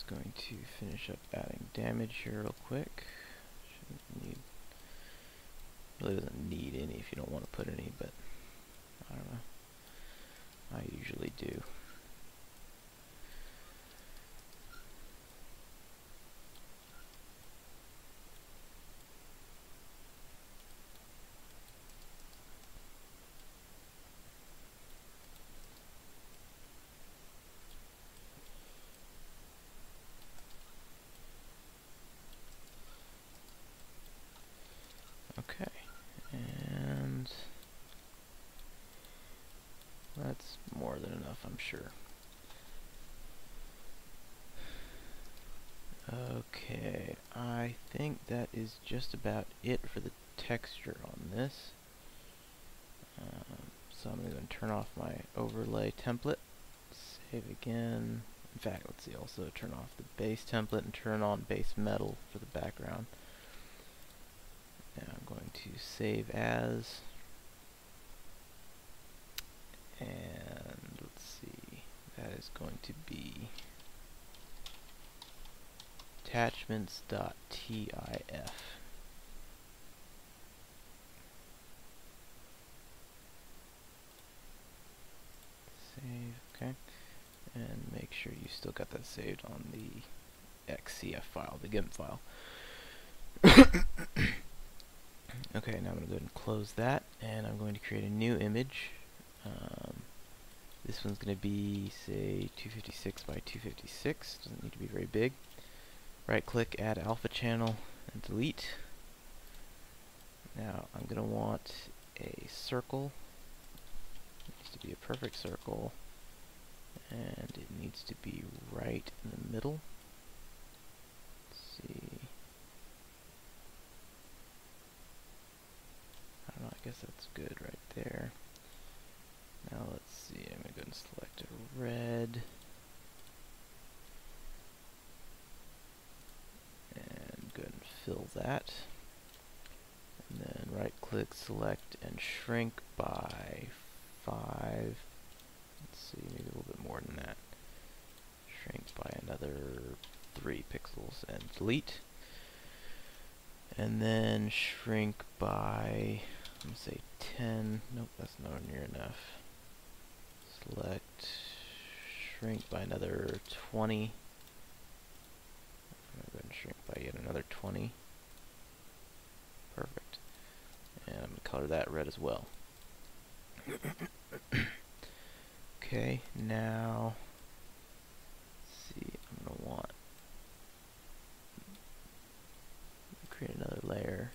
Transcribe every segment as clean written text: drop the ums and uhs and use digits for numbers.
just going to finish up adding damage here real quick. Really doesn't need any if you don't want to put any, but I don't know. I usually do. Okay, and that's more than enough, I'm sure. Okay, I think that is just about it for the texture on this. So I'm going to turn off my overlay template, save again. In fact, let's see, also turn off the base template and turn on base metal for the background. Now I'm going to save as, and let's see, that is going to be attachments.tif. Save, okay, and make sure you still got that saved on the XCF file, the GIMP file. Okay, now I'm going to go ahead and close that, and I'm going to create a new image. This one's going to be, say, 256 by 256. Doesn't need to be very big. Right click, add alpha channel, and delete. Now I'm going to want a circle. It needs to be a perfect circle, and it needs to be right in the middle. Let's see. I don't know, I guess that's good right there. Now let's see, I'm going to go and select a red. And go ahead and fill that. And then right click, select, and shrink by 5. Let's see, maybe a little bit more than that. Shrink by another 3 pixels and delete. And then shrink by, I'm going to say 10. Nope, that's not near enough. Select, shrink by another 20. I'm going to go ahead and shrink by yet another 20. Perfect. And I'm going to color that red as well. Okay, now, let's see, I'm going to want, create another layer.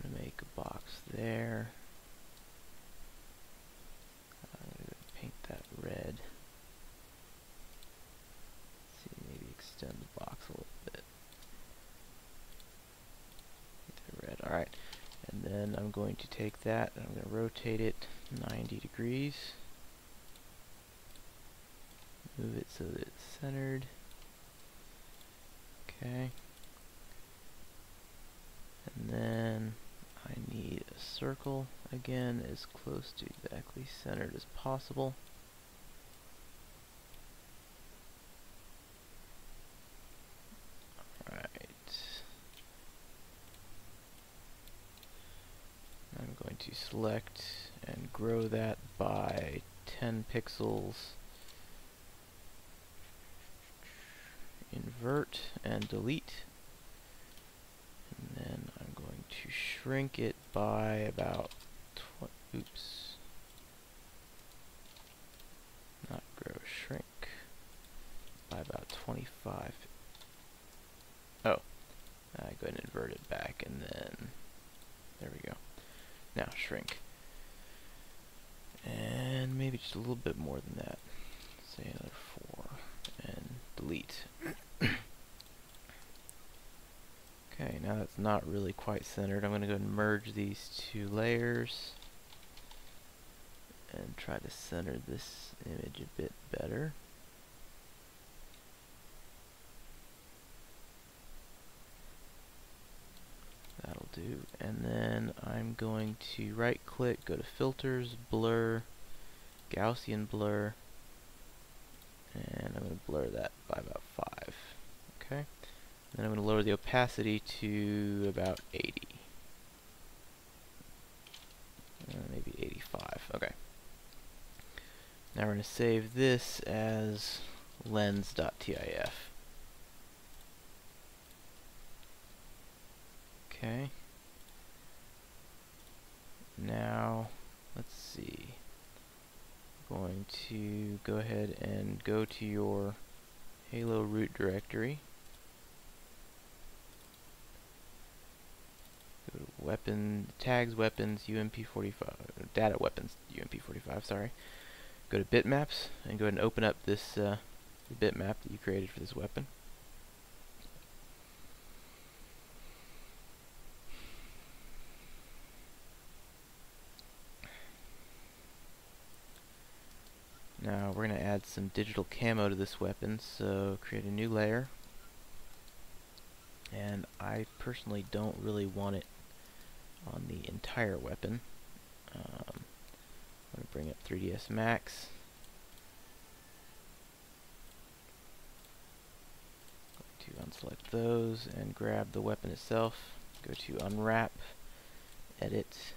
I'm going to make a box there. I'm going to paint that red. Let's see, maybe extend the box a little bit. Paint that red, alright. And then I'm going to take that and I'm going to rotate it 90 degrees. Move it so that it's centered. Okay. And then I need a circle again as close to exactly centered as possible. Alright. I'm going to select and grow that by 10 pixels. Invert and delete. And then I'm going to shrink it by about, oops, not grow, shrink by about 25. Oh, I go ahead and invert it back, and then there we go. Now shrink, and maybe just a little bit more than that. Say another 4, and delete. Okay, now that's not really quite centered. I'm going to go and merge these 2 layers and try to center this image a bit better. That'll do. And then I'm going to right click, go to filters, blur, Gaussian blur, and I'm going to blur that by about 5. And I'm going to lower the opacity to about 80. Maybe 85. Okay. Now we're going to save this as lens.tif. Okay. Now, let's see. I'm going to go ahead and go to your Halo root directory. Go to weapon, tags, weapons, UMP45, data weapons, UMP45, sorry. Go to bitmaps and go ahead and open up this bitmap that you created for this weapon. Now we're going to add some digital camo to this weapon, so create a new layer. And I personally don't really want it on the entire weapon. I'm going to bring up 3ds Max. Going to unselect those and grab the weapon itself. Go to unwrap, edit,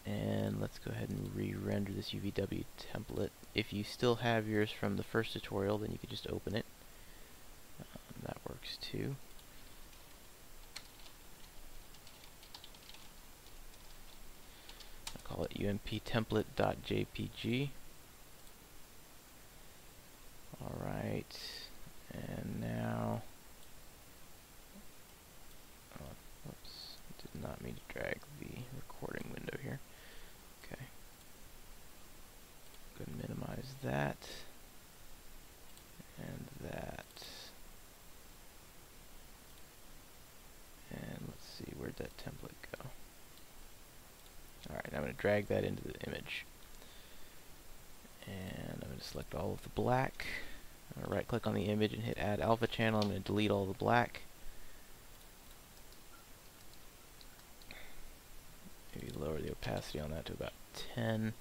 and let's go ahead and re-render this UVW template. If you still have yours from the first tutorial, then you could just open it. That works too. I'll call it umptemplate.jpg. Alright, and now, whoops, did not mean to drag the recording window here. Okay, go ahead and minimize that, and that, and let's see, where'd that template go? Alright, now I'm going to drag that into the image, and I'm going to select all of the black. I'm going to right click on the image and hit add alpha channel. I'm going to delete all the black. Maybe lower the opacity on that to about 10.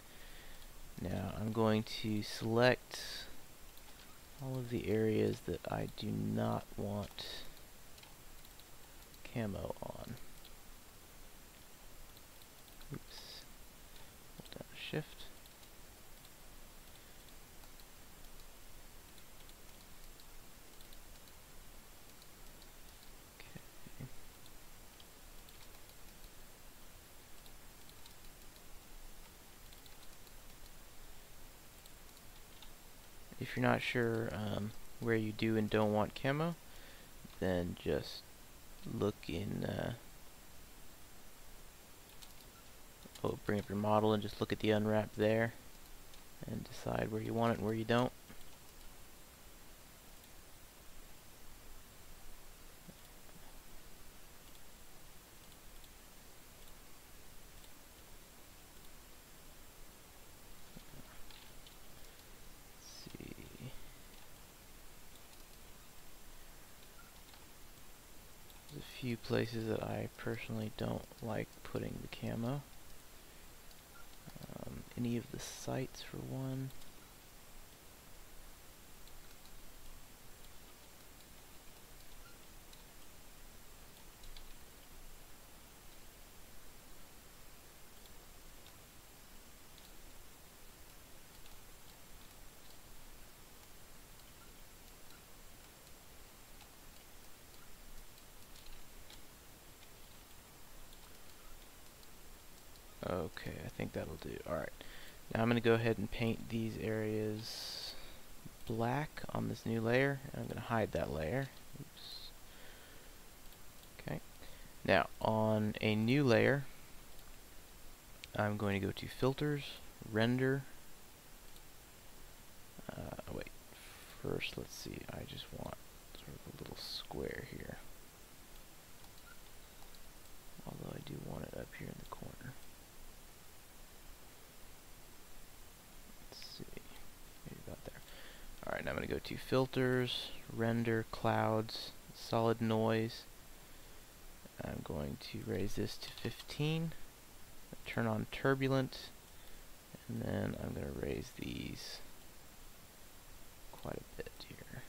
Now I'm going to select all of the areas that I do not want camo on. Oops. Hold down shift. If you're not sure where you do and don't want camo, then just look in, bring up your model and just look at the unwrap there and decide where you want it and where you don't. Few places that I personally don't like putting the camo. Any of the sights for one. Okay, I think that'll do. Alright, now I'm going to go ahead and paint these areas black on this new layer, and I'm going to hide that layer. Oops. Okay, now on a new layer, I'm going to go to Filters, Render. Wait, first let's see, I just want sort of a little square here. Although I do want it up here in the corner. Maybe about there. Alright, now I'm going to go to Filters, Render, Clouds, Solid Noise. I'm going to raise this to 15. Turn on Turbulent. And then I'm going to raise these quite a bit here.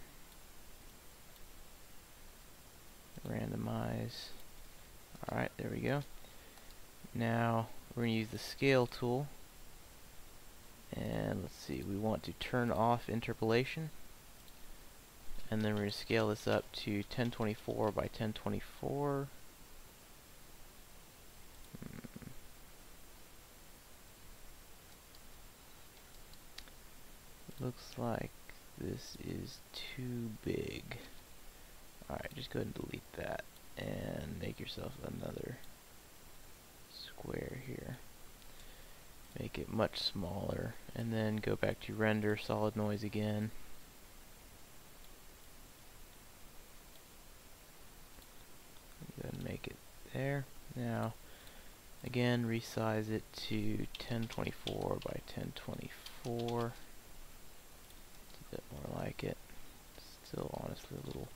there we go. Now we're going to use the scale tool, and let's see, we want to turn off interpolation, and then we're going to scale this up to 1024 by 1024. Looks like this is too big. Alright, just go ahead and delete that and make yourself another square here. Make it much smaller, and then go back to render solid noise again. Go ahead and make it there. Now, again, resize it to 1024 by 1024. It's a bit more like it. Still, honestly, a little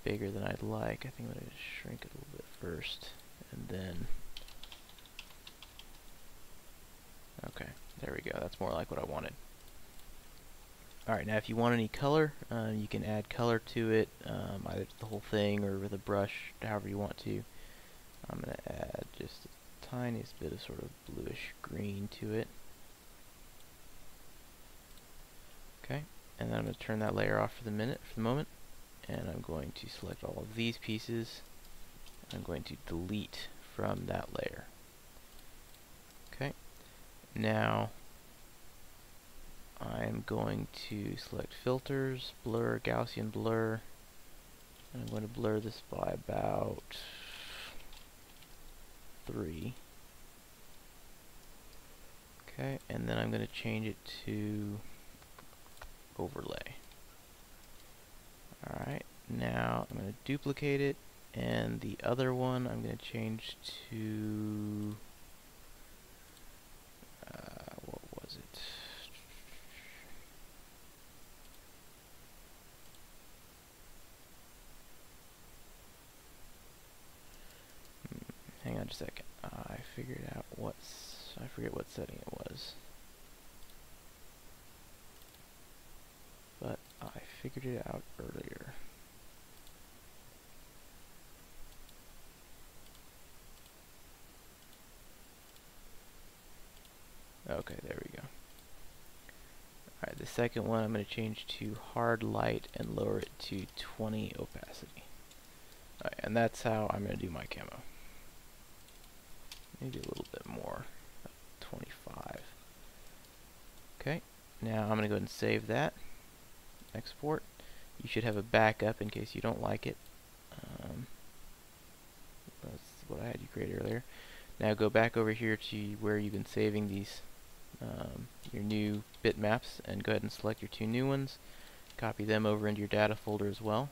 bigger than I'd like. I think I'm going to shrink it a little bit first, and then... Okay, there we go. That's more like what I wanted. Alright, now if you want any color, you can add color to it, either the whole thing or with a brush, however you want to. I'm going to add just the tiniest bit of sort of bluish green to it. Okay, and then I'm going to turn that layer off for the moment, and I'm going to select all of these pieces. I'm going to delete from that layer. Okay, now I'm going to select filters, blur, Gaussian blur, and I'm going to blur this by about 3. Okay, and then I'm going to change it to overlay. Alright, now I'm going to duplicate it, and the other one I'm going to change to what was it? Hang on just a second. I figured out I forget what setting it was. But I figured it out earlier. Okay, there we go. Alright, the second one I'm going to change to hard light and lower it to 20 opacity. Alright, and that's how I'm going to do my camo. Maybe a little bit more, 25. Okay, now I'm going to go ahead and save that. Export. You should have a backup in case you don't like it. That's what I had you create earlier. Now go back over here to where you've been saving these, your new bitmaps, and go ahead and select your 2 new ones. Copy them over into your data folder as well.